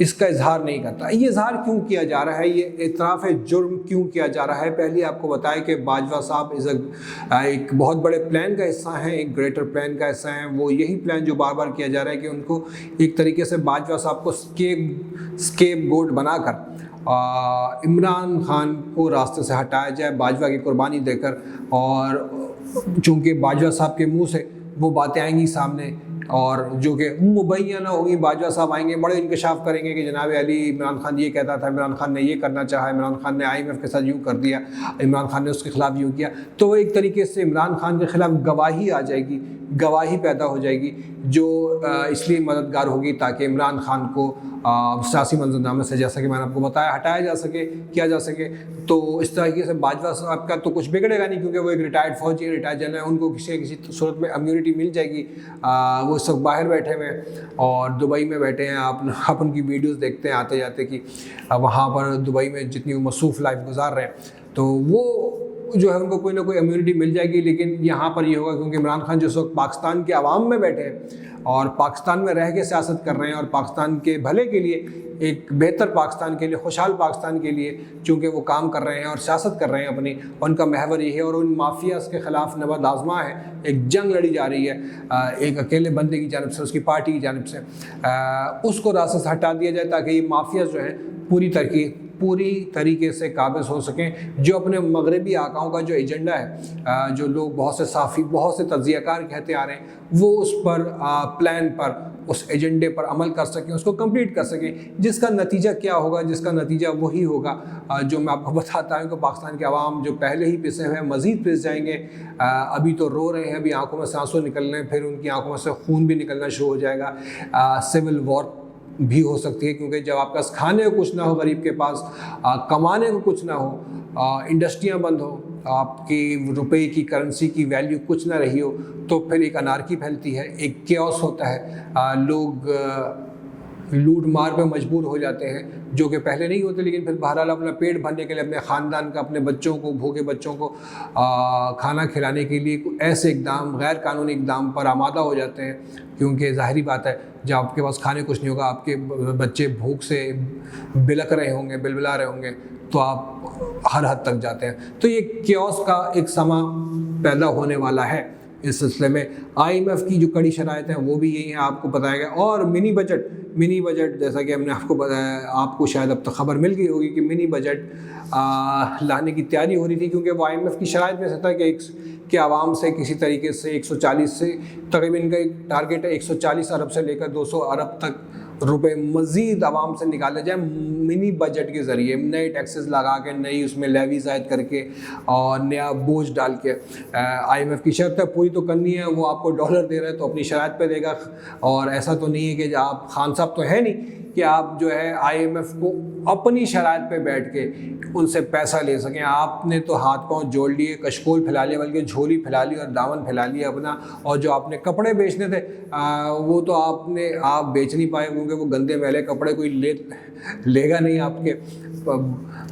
اس کا اظہار نہیں کرتا. یہ اظہار کیوں کیا جا رہا ہے, یہ اعتراف جرم کیوں کیا جا رہا ہے؟ پہلے آپ کو بتایا کہ باجوہ صاحب ایک بہت بڑے پلان کا حصہ ہیں, ایک گریٹر پلان کا حصہ ہیں. وہ یہی پلان جو بار بار کیا جا رہا ہے کہ ان کو ایک طریقے سے باجوہ صاحب کو اسکیپ گوٹ بنا کر عمران خان کو راستے سے ہٹایا جائے باجوہ کی قربانی دے کر. اور چونکہ باجوہ صاحب کے منہ سے وہ باتیں آئیں گی سامنے اور جو کہ مبینہ ہوگی, باجوہ صاحب آئیں گے بڑے انکشاف کریں گے کہ جناب علی عمران خان یہ کہتا تھا, عمران خان نے یہ کرنا چاہا, عمران خان نے IMF کے ساتھ یوں کر دیا, عمران خان نے اس کے خلاف یوں کیا. تو وہ ایک طریقے سے عمران خان کے خلاف گواہی آ جائے گی, گواہی پیدا ہو جائے گی جو اس لیے مددگار ہوگی تاکہ عمران خان کو سیاسی منظرنامے سے, جیسا کہ میں نے آپ کو بتایا, ہٹایا جا سکے, کیا جا سکے. تو اس طریقے سے باجوہ صاحب کا تو کچھ بگڑے گا نہیں, کیونکہ وہ ایک ریٹائرڈ فوجی ہے, ریٹائرڈ جنرل ہے, ان کو کسی صورت میں امیونٹی مل جائے گی. وہ اس وقت باہر بیٹھے ہوئے ہیں اور دبئی میں بیٹھے ہیں. آپ ان کی ویڈیوز دیکھتے ہیں آتے جاتے کہ وہاں پر دبئی میں جتنی وہ مصروف لائف گزار رہے ہیں, تو وہ جو ہے ان کو کوئی نہ کوئی امیونٹی مل جائے گی. لیکن یہاں پر یہ ہوگا کیونکہ عمران خان جس وقت پاکستان کے عوام میں بیٹھے ہیں اور پاکستان میں رہ کے سیاست کر رہے ہیں اور پاکستان کے بھلے کے لیے, ایک بہتر پاکستان کے لیے, خوشحال پاکستان کے لیے چونکہ وہ کام کر رہے ہیں اور سیاست کر رہے ہیں اپنی, ان کا محور یہ ہے. اور ان مافیاز کے خلاف نبرد آزما ہے, ایک جنگ لڑی جا رہی ہے ایک اکیلے بندے کی جانب سے, اس کی پارٹی کی جانب سے. اس کو راستے سے ہٹا دیا جائے تاکہ یہ مافیاز جو ہیں پوری طریقے سے قابض ہو سکیں. جو اپنے مغربی آقاؤں کا جو ایجنڈا ہے, جو لوگ بہت سے صافی, بہت سے تجزیہ کار کہتے آ رہے ہیں, وہ اس پر پلان پر, اس ایجنڈے پر عمل کر سکیں, اس کو کمپلیٹ کر سکیں. جس کا نتیجہ کیا ہوگا؟ جس کا نتیجہ وہی ہوگا جو میں آپ کو بتاتا ہوں کہ پاکستان کے عوام جو پہلے ہی پسے ہوئے ہیں مزید پس جائیں گے. ابھی تو رو رہے ہیں, ابھی آنکھوں میں سے آنسو نکل رہے ہیں, پھر ان کی آنکھوں میں سے خون بھی نکلنا شروع ہو جائے گا. سول وار بھی ہو سکتی ہے, کیونکہ جب آپ کے پاس کھانے کو کچھ نہ ہو, غریب کے پاس کمانے کو کچھ نہ ہو, انڈسٹریاں بند ہو, آپ کی روپے کی کرنسی کی ویلیو کچھ نہ رہی ہو, تو پھر ایک انارکی پھیلتی ہے, ایک کیوس ہوتا ہے. لوگ لوٹ مار پہ مجبور ہو جاتے ہیں, جو کہ پہلے نہیں ہوتے, لیکن پھر بہرحال اپنا پیٹ بھرنے کے لیے, اپنے خاندان کا, اپنے بچوں کو, بھوکے بچوں کو کھانا کھلانے کے لیے ایسے اقدام, غیر قانونی اقدام پر آمادہ ہو جاتے ہیں. کیونکہ ظاہری بات ہے جب آپ کے پاس کھانے کچھ نہیں ہوگا, آپ کے بچے بھوک سے بلک رہے ہوں گے, بلبلا رہے ہوں گے, تو آپ ہر حد تک جاتے ہیں. تو یہ کیوس کا ایک سما پیدا ہونے والا ہے. اس سلسلے میں IMF کی جو کڑی شرائط ہیں وہ بھی یہی ہیں, آپ کو بتایا گیا. اور منی بجٹ جیسا کہ ہم نے آپ کو بتایا, آپ کو شاید اب تک خبر مل گئی ہوگی کہ منی بجٹ لانے کی تیاری ہو رہی تھی, کیونکہ وہ IMF کی شرائط میں سے تھا کہ عوام سے کسی طریقے سے 140 سے تقریباً کا ایک ٹارگیٹ ہے 140 ارب سے لے کر 200 ارب تک روپے مزید عوام سے نکالے جائیں منی بجٹ کے ذریعے, نئے ٹیکسز لگا کے, نئی اس میں لیویز عائد کر کے اور نیا بوجھ ڈال کے. IMF کی شرط ہے پوری تو کرنی ہے, وہ آپ کو ڈالر دے رہے ہیں تو اپنی شرائط پہ دے گا. اور ایسا تو نہیں ہے کہ آپ خان صاحب تو ہے نہیں کہ آپ جو ہے IMF کو اپنی شرائط پہ بیٹھ کے ان سے پیسہ لے سکیں. آپ نے تو ہاتھ پاؤں جوڑ لیے, کشکول پھیلا لیے, بلکہ جھولی پھیلا لی اور دامن پھیلا لیا اپنا. اور جو آپ نے کپڑے بیچنے تھے وہ تو آپ بیچ نہیں پائے, کیونکہ وہ گندے میلے کپڑے کوئی لے گا نہیں آپ کے,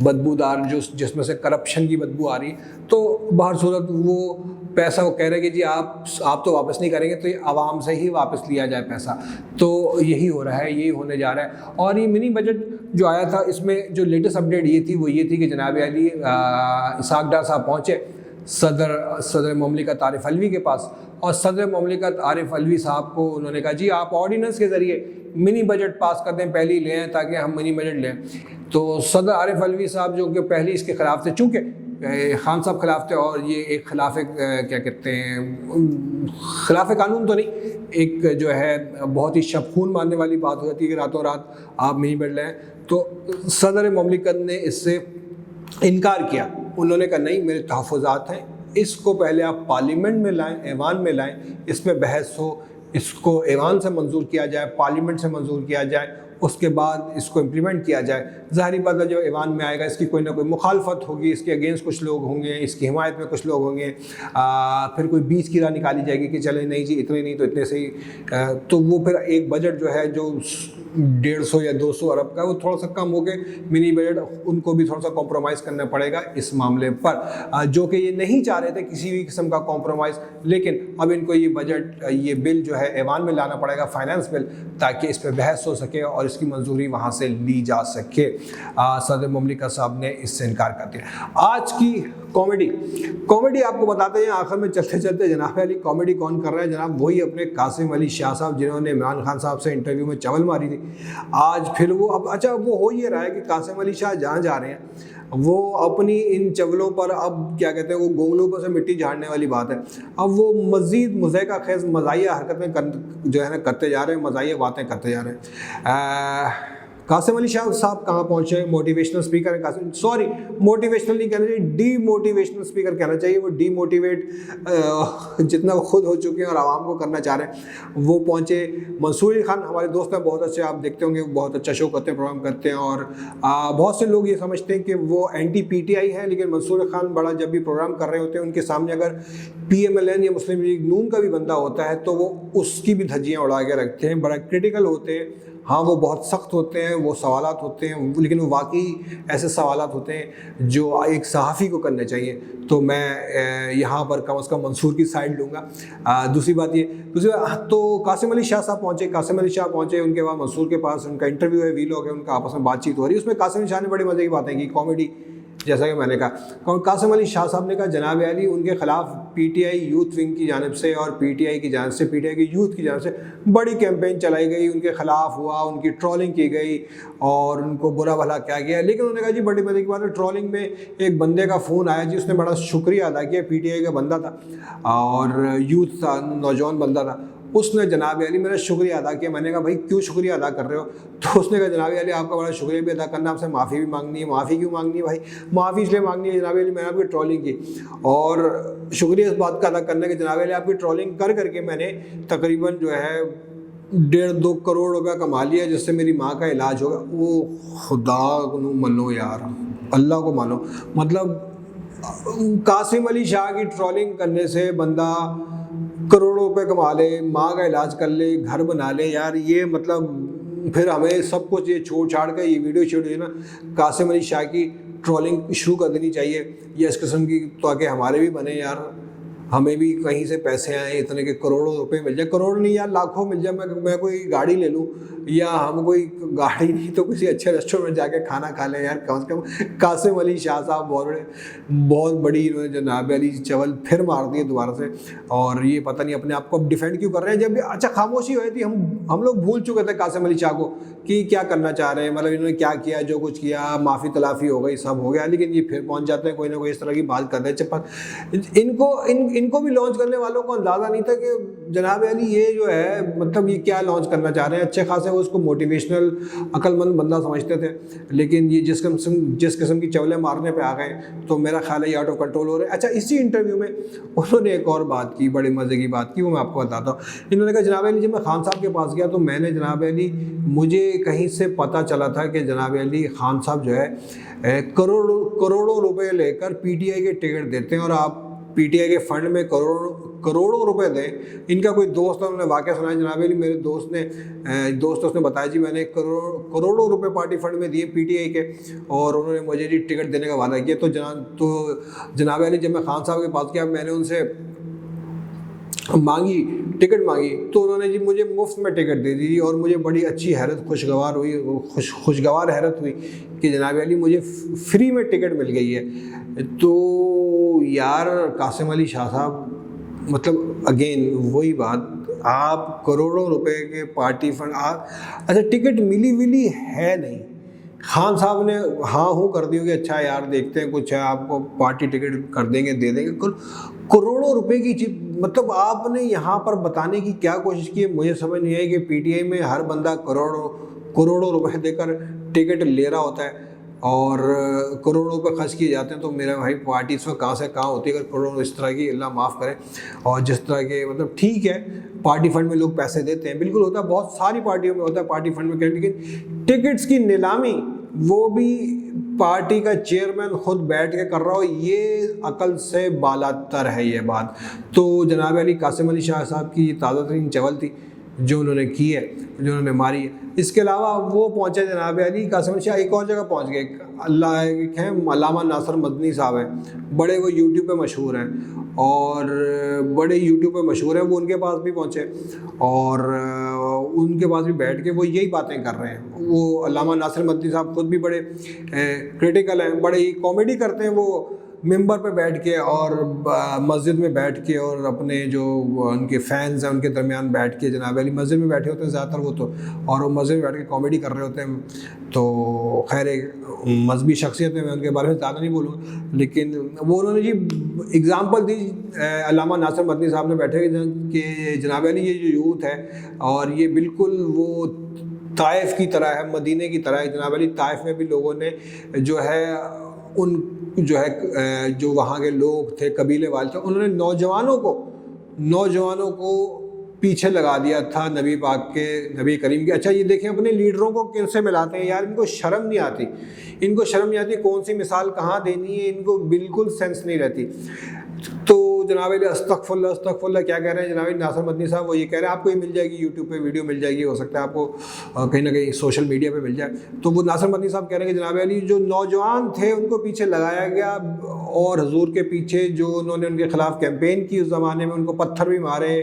بدبودار جس میں سے کرپشن کی بدبو آ رہی. تو بہر صورت وہ پیسہ وہ کہہ رہے کہ جی آپ تو واپس نہیں کریں گے, تو یہ عوام سے ہی واپس لیا جائے پیسہ. تو یہی ہو رہا ہے, یہی ہونے جا رہا ہے. اور یہ منی بجٹ جو آیا تھا, اس میں جو لیٹسٹ اپڈیٹ یہ تھی کہ جناب علی اسحاق ڈار صاحب پہنچے صدر مملکت عارف علوی کے پاس, اور صدر مملکت عارف علوی صاحب کو انہوں نے کہا جی آپ آرڈیننس کے ذریعے منی بجٹ پاس کر دیں, پہلی لے آئیں تاکہ ہم منی بجٹ لیں. تو صدر عارف علوی صاحب جو کہ پہلے اس کے خلاف تھے, چونکہ خان صاحب خلاف تھے, اور یہ ایک خلاف کیا کہتے ہیں, خلاف قانون تو نہیں, ایک جو ہے بہت ہی شب خون مارنے والی بات ہو جاتی ہے کہ راتوں رات آپ منی بجٹ لیں. تو صدر مملکت نے اس سے انکار کیا. انہوں نے کہا نہیں, میرے تحفظات ہیں, اس کو پہلے آپ پارلیمنٹ میں لائیں, ایوان میں لائیں, اس پہ بحث ہو, اس کو ایوان سے منظور کیا جائے, پارلیمنٹ سے منظور کیا جائے, اس کے بعد اس کو امپلیمنٹ کیا جائے. ظاہری بات ہے جو ایوان میں آئے گا اس کی کوئی نہ کوئی مخالفت ہوگی, اس کے اگینسٹ کچھ لوگ ہوں گے, اس کی حمایت میں کچھ لوگ ہوں گے, پھر کوئی بیچ کی راہ نکالی جائے گی کہ چلے نہیں جی اتنے نہیں تو اتنے سے ہی. تو وہ پھر ایک بجٹ جو ہے جو 150 یا 200 ارب کا, وہ تھوڑا سا کم ہو گئے. منی بجٹ ان کو بھی تھوڑا سا کمپرومائز کرنا پڑے گا اس معاملے پر, جو کہ یہ نہیں چاہ رہے تھے کسی بھی قسم کا کمپرومائز. لیکن اب ان کو یہ بجٹ, یہ بل جو ہے ایوان میں لانا پڑے گا, فائنانس بل, تاکہ اس پہ بحث ہو سکے اور اس کی منظوری وہاں سے لی جا سکے۔ صدر مملکت صاحب نے اس سے انکار کر دیا۔ آج کی کامیڈی آپ کو بتاتے ہیں آخر میں چلتے چلتے جناب علی کامیڈی کون کر رہا ہے؟ جناب وہی اپنے قاسم علی شاہ صاحب جنہوں نے عمران خان صاحب سے انٹرویو میں چول ماری تھی۔ آج پھر وہ اب اچھا وہ ہو یہ رہا ہے کہ قاسم علی شاہ جہاں جا رہے ہیں وہ اپنی ان چولوں پر اب کیا کہتے ہیں وہ گونگلوں پر سے مٹی جھاڑنے والی بات ہے، اب وہ مزید مضحکہ خیز مزاحیہ حرکتیں جو ہے نا کرتے جا رہے ہیں، مزاحیہ باتیں کرتے جا رہے ہیں۔ قاسم علی شاہ صاحب کہاں پہنچے؟ موٹیویشنل اسپیکر ہے موٹیویشنل نہیں کہنا چاہیے، ڈی موٹیویشنل اسپیکر کہنا چاہیے۔ وہ ڈی موٹیویٹ جتنا وہ خود ہو چکے ہیں اور عوام کو کرنا چاہ رہے ہیں وہ پہنچے۔ منصور علی خان ہمارے دوست ہیں بہت اچھے، آپ دیکھتے ہوں گے بہت اچھا شو کرتے ہیں، پروگرام کرتے ہیں، اور بہت سے لوگ یہ سمجھتے ہیں کہ وہ اینٹی پی ٹی آئی ہے، لیکن منصور علی خان بڑا جب بھی پروگرام کر رہے ہوتے ہیں ان کے سامنے اگر پی ایم ایل این یا مسلم لیگ نون کا بھی بندہ ہوتا ہے تو وہ اس کی بھی دھجیاں اڑا کے رکھتے ہیں، بڑا کرٹیکل ہوتے ہیں۔ ہاں وہ بہت سخت ہوتے ہیں، وہ سوالات ہوتے ہیں، لیکن وہ واقعی ایسے سوالات ہوتے ہیں جو ایک صحافی کو کرنے چاہیے۔ تو میں یہاں پر کم از کم منصور کی سائڈ لوں گا۔ دوسری بات تو قاسم علی شاہ صاحب پہنچے، ان کے بعد منصور کے پاس ان کا انٹرویو ہے، ویلاگ ہے، ان کا آپس میں بات چیت ہو رہی ہے۔ اس میں قاسم علی شاہ نے بڑی مزے کی باتیں کی، کامیڈی، جیسا کہ میں نے کہا قاسم علی شاہ صاحب نے کہا جناب علی ان کے خلاف P T I youth wing کی جانب سے اور پی ٹی آئی کی جانب سے پی ٹی آئی کی یوتھ کی جانب سے بڑی کیمپین چلائی گئی، ان کے خلاف ہوا، ان کی ٹرولنگ کی گئی اور ان کو برا بھلا کیا گیا۔ لیکن انہوں نے کہا جی بڑی مزے کی بات ہے، ٹرولنگ میں ایک بندے کا فون آیا جی، اس نے بڑا شکریہ ادا کیا، پی ٹی آئی کا بندہ تھا اور یوتھ تھا، نوجوان بندہ تھا، اس نے جناب علی میرا شکریہ ادا کیا۔ میں نے کہا بھائی کیوں شکریہ ادا کر رہے ہو؟ تو اس نے کہا جناب علی آپ کا بڑا شکریہ بھی ادا کرنا، آپ سے معافی بھی مانگنی ہے۔ معافی کیوں مانگنی ہے بھائی؟ معافی اس لیے مانگنی ہے جناب علی میں نے آپ کی ٹرولنگ کی، اور شکریہ اس بات کا ادا کرنا کہ جناب علی آپ کی ٹرولنگ کر کے میں نے تقریباً جو ہے 1.5-2 کروڑ روپیہ کما لیا، جس سے میری ماں کا علاج ہوگا۔ وہ خدا کو مانو یار، اللہ کو مانو، مطلب قاسم علی شاہ کی ٹرولنگ کرنے سے بندہ کروڑوں روپے کما لے، ماں کا علاج کر لے، گھر بنا لے، یار یہ مطلب پھر ہمیں سب کچھ یہ چھوڑ چھاڑ کے یہ ویڈیو شیڈیو نا قاسم علی شاہ کی ٹرولنگ شروع کر دینی چاہیے، یا اس قسم کی، تاکہ ہمارے بھی بنے یار، ہمیں بھی کہیں سے پیسے آئیں اتنے کہ کروڑوں روپے مل جائے، کروڑ نہیں یار لاکھوں مل جائے، میں کوئی گاڑی لے لوں، یا ہم کوئی گاڑی نہیں تو کسی اچھے ریسٹورینٹ جا کے کھانا کھا لیں یار کم سے کم۔ قاسم علی شاہ صاحب بہت بڑی انہوں نے جناب علی چول پھر مار دی ہے دوبارہ سے، اور یہ پتہ نہیں اپنے آپ کو اب ڈیفینڈ کیوں کر رہے ہیں، جب بھی اچھا خاموشی ہوئی تھی ہم لوگ بھول چکے تھے قاسم علی شاہ کو کہ کیا کرنا چاہ رہے ہیں، مطلب انہوں نے کیا کیا، جو کچھ کیا معافی تلافی ہو گئی، سب ہو گیا، لیکن یہ پھر پہنچ جاتے ہیں کوئی نہ کوئی اس طرح کی بات کر رہے ہیں۔ ان کو بھی لانچ کرنے والوں کو اندازہ نہیں تھا کہ جناب علی یہ جو ہے مطلب یہ کیا لانچ کرنا چاہ رہے ہیں۔ اچھے خاصے وہ اس کو موٹیویشنل عقل مند بندہ سمجھتے تھے، لیکن یہ جس قسم کی چولیں مارنے پہ آ گئے تو میرا خیال ہے یہ آؤٹ آف کنٹرول ہو رہے ہیں۔ اچھا اسی انٹرویو میں انہوں نے ایک اور بات کی، بڑی مزے کی بات کی، وہ میں آپ کو بتاتا ہوں۔ انہوں نے کہا جناب علی جب میں خان صاحب کے پاس گیا تو میں نے جناب علی مجھے کہیں سے پتہ چلا تھا کہ جناب علی خان صاحب جو ہے کروڑوں روپے لے کر پی ٹی آئی کے ٹکٹ دیتے ہیں، اور آپ پی ٹی آئی کے فنڈ میں کروڑوں روپے دیں۔ ان کا کوئی دوست ہے، انہوں نے واقعہ سنایا جناب علی میرے دوست اس نے بتایا جی میں نے کروڑوں روپے پارٹی فنڈ میں دیے پی ٹی آئی کے، اور انہوں نے مجھے جی ٹکٹ دینے کا وعدہ کیا۔ تو جناب علی جب میں خان صاحب کے پاس گیا میں نے ان سے ٹکٹ مانگی تو انہوں نے جی مجھے مفت میں ٹکٹ دے دی، اور مجھے بڑی اچھی خوشگوار حیرت ہوئی کہ جناب علی مجھے فری میں ٹکٹ مل گئی ہے۔ تو یار قاسم علی شاہ صاحب مطلب اگین وہی بات، آپ کروڑوں روپے کے پارٹی فنڈ اچھا ٹکٹ ملی ہے نہیں، خان صاحب نے ہاں ہوں کر دی ہوگی، اچھا یار دیکھتے ہیں کچھ ہے آپ کو پارٹی ٹکٹ کر دیں گے دے دیں گے، کروڑوں روپے کی چیز، مطلب آپ نے یہاں پر بتانے کی کیا کوشش کی ہے؟ مجھے سمجھ نہیں آئی کہ پی ٹی آئی میں ہر بندہ کروڑوں روپے دے کر ٹکٹ لے رہا ہوتا ہے اور کروڑوں روپے خرچ کیے جاتے ہیں، تو میرا بھائی پارٹی اس وقت کہاں سے کہاں ہوتی ہے اگر کروڑوں اس طرح کی، اللہ معاف کرے۔ اور جس طرح کے مطلب ٹھیک ہے پارٹی فنڈ میں لوگ پیسے دیتے ہیں، بالکل ہوتا ہے، بہت ساری پارٹیوں میں ہوتا ہے پارٹی فنڈ میں، لیکن ٹکٹس کی نیلامی وہ بھی پارٹی کا چیئرمین خود بیٹھ کے کر رہا ہو، یہ عقل سے بالا تر ہے یہ بات۔ تو جناب علی قاسم علی شاہ صاحب کی تازہ ترین چول تھی جو انہوں نے کی ہے، جو انہوں نے ماری ہے۔ اس کے علاوہ وہ پہنچے جناب علی قاسم علی شاہ ایک اور جگہ پہنچ گئے، اللہ ہیں علامہ ناصر مدنی صاحب ہیں، بڑے وہ یوٹیوب پہ مشہور ہیں اور بڑے یوٹیوب پہ مشہور ہیں، وہ ان کے پاس بھی پہنچے اور ان کے پاس بھی بیٹھ کے وہ یہی باتیں کر رہے ہیں۔ وہ علامہ ناصر مدنی صاحب خود بھی بڑے کرٹیکل ہیں، بڑے ہی کامیڈی کرتے ہیں، وہ ممبر پہ بیٹھ کے اور مسجد میں بیٹھ کے اور اپنے جو ان کے فینز ہیں ان کے درمیان بیٹھ کے، جناب علی مسجد میں بیٹھے ہوتے ہیں زیادہ تر وہ تو، اور وہ مسجد میں بیٹھ کے کامیڈی کر رہے ہوتے ہیں۔ تو خیر ایک مذہبی شخصیت ہے، میں ان کے بارے میں زیادہ نہیں بولوں گا، لیکن وہ انہوں نے جی اگزامپل دی علامہ ناصر مدنی صاحب نے بیٹھے کہ جناب علی یہ جو یوتھ ہے اور یہ بالکل وہ طائف کی طرح ہے، مدینے کی طرح ہے۔ جناب علی طائف میں بھی لوگوں نے جو ہے ان جو وہاں کے لوگ تھے، قبیلے والے تھے، انہوں نے نوجوانوں کو پیچھے لگا دیا تھا نبی پاک کے، نبی کریم کے۔ اچھا یہ دیکھیں اپنے لیڈروں کو کن سے ملاتے ہیں یار، ان کو شرم نہیں آتی، کون سی مثال کہاں دینی ہے، ان کو بالکل سینس نہیں رہتی۔ تو جناب علی استغفر اللہ کیا کہہ رہے ہیں جناب علی ناصر مدنی صاحب، وہ یہ کہہ رہے ہیں آپ کو یہ مل جائے گی یوٹیوب پہ ویڈیو مل جائے گی، ہو سکتا ہے آپ کو کہیں نہ کہیں سوشل میڈیا پہ مل جائے۔ تو وہ ناصر مدنی صاحب کہہ رہے ہیں کہ جناب علی جو نوجوان تھے ان کو پیچھے لگایا گیا، اور حضور کے پیچھے جو انہوں نے ان کے خلاف کیمپین کی اس زمانے میں، ان کو پتھر بھی مارے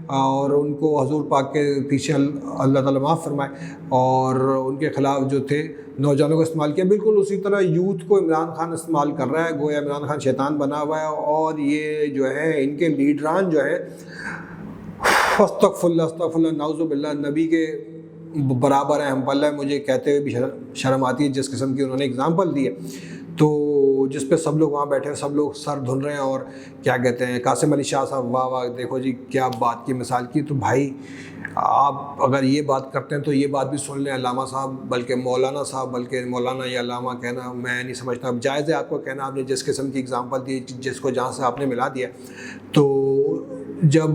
اور ان کو حضور پاک کے پیچھے اللہ تعالیٰ معاف فرمائے، اور ان کے خلاف جو تھے نوجوانوں کو استعمال کیا۔ بالکل اسی طرح یوتھ کو عمران خان استعمال کر رہا ہے، گویا عمران خان شیطان بنا ہوا ہے، اور یہ جو ہے ان کے لیڈران جو ہے استغفر اللہ نعوذ باللہ نبی کے برابر ہیں، ہم پلہ مجھے کہتے ہوئے بھی شرم آتی ہے جس قسم کی انہوں نے اگزامپل دی ہے۔ تو جس پہ سب لوگ وہاں بیٹھے ہیں، سب لوگ سر دھن رہے ہیں، اور کیا کہتے ہیں قاسم علی شاہ صاحب واہ واہ دیکھو جی کیا بات کی مثال کی۔ تو بھائی آپ اگر یہ بات کرتے ہیں تو یہ بات بھی سن لیں علامہ صاحب، بلکہ مولانا صاحب، بلکہ مولانا یا علامہ کہنا میں نہیں سمجھتا اب جائز ہے آپ کو کہنا، آپ نے جس قسم کی اگزامپل دی، جس کو جہاں سے آپ نے ملا دیا۔ تو جب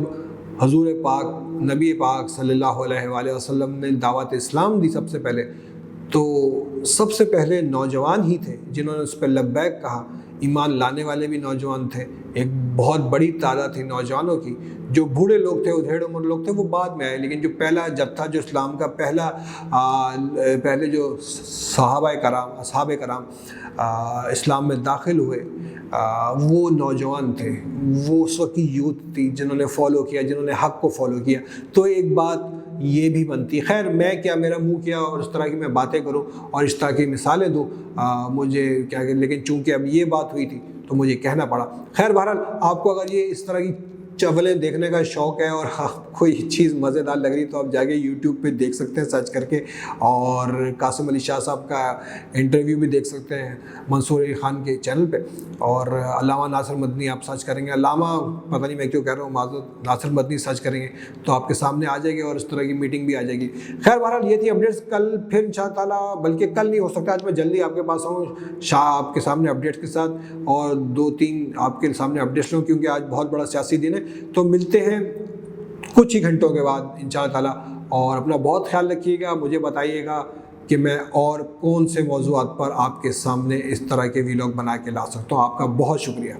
حضور پاک نبی پاک صلی اللہ علیہ وآلہ وسلم نے دعوت اسلام دی سب سے پہلے، تو سب سے پہلے نوجوان ہی تھے جنہوں نے اس پہ لبیک کہا۔ ایمان لانے والے بھی نوجوان تھے، ایک بہت بڑی تعداد تھی نوجوانوں کی۔ جو بوڑھے لوگ تھے، ادھیڑ عمر لوگ تھے، وہ بعد میں آئے، لیکن جو پہلا جتھا جو اسلام کا پہلے جو اصحاب کرام اسلام میں داخل ہوئے وہ نوجوان تھے، وہ اس وقت کی یوتھ تھی جنہوں نے فالو کیا، جنہوں نے حق کو فالو کیا۔ تو ایک بات یہ بھی بنتی، خیر میں کیا، میرا منہ کیا اور اس طرح کی میں باتیں کروں اور اس طرح کی مثالیں دوں، مجھے کیا کہ، لیکن چونکہ اب یہ بات ہوئی تھی تو مجھے کہنا پڑا۔ خیر بہرحال آپ کو اگر یہ اس طرح کی چولیں دیکھنے کا شوق ہے اور کوئی چیز مزیدار لگ رہی تو آپ جا کے یوٹیوب پہ دیکھ سکتے ہیں سرچ کر کے، اور قاسم علی شاہ صاحب کا انٹرویو بھی دیکھ سکتے ہیں منصور علی خان کے چینل پہ، اور علامہ ناصر مدنی آپ سرچ کریں گے، علامہ پتہ نہیں میں کیوں کہہ رہا ہوں، معذرت، ناصر مدنی سرچ کریں گے تو آپ کے سامنے آ جائے گی اور اس طرح کی میٹنگ بھی آ جائے گی۔ خیر بہرحال یہ تھی اپڈیٹس، کل پھر انشاء تعالیٰ، بلکہ کل نہیں ہو سکتا آج میں جلدی آپ کے پاس آؤں آپ کے سامنے اپڈیٹس کے ساتھ، اور 2-3 آپ کے سامنے اپڈیٹس لوں، کیونکہ آج بہت بڑا سیاسی دن ہے۔ تو ملتے ہیں کچھ ہی گھنٹوں کے بعد انشاء تعالیٰ، اور اپنا بہت خیال رکھیے گا، مجھے بتائیے گا کہ میں اور کون سے موضوعات پر آپ کے سامنے اس طرح کے ویلاگ بنا کے لا سکتا ہوں۔ آپ کا بہت شکریہ۔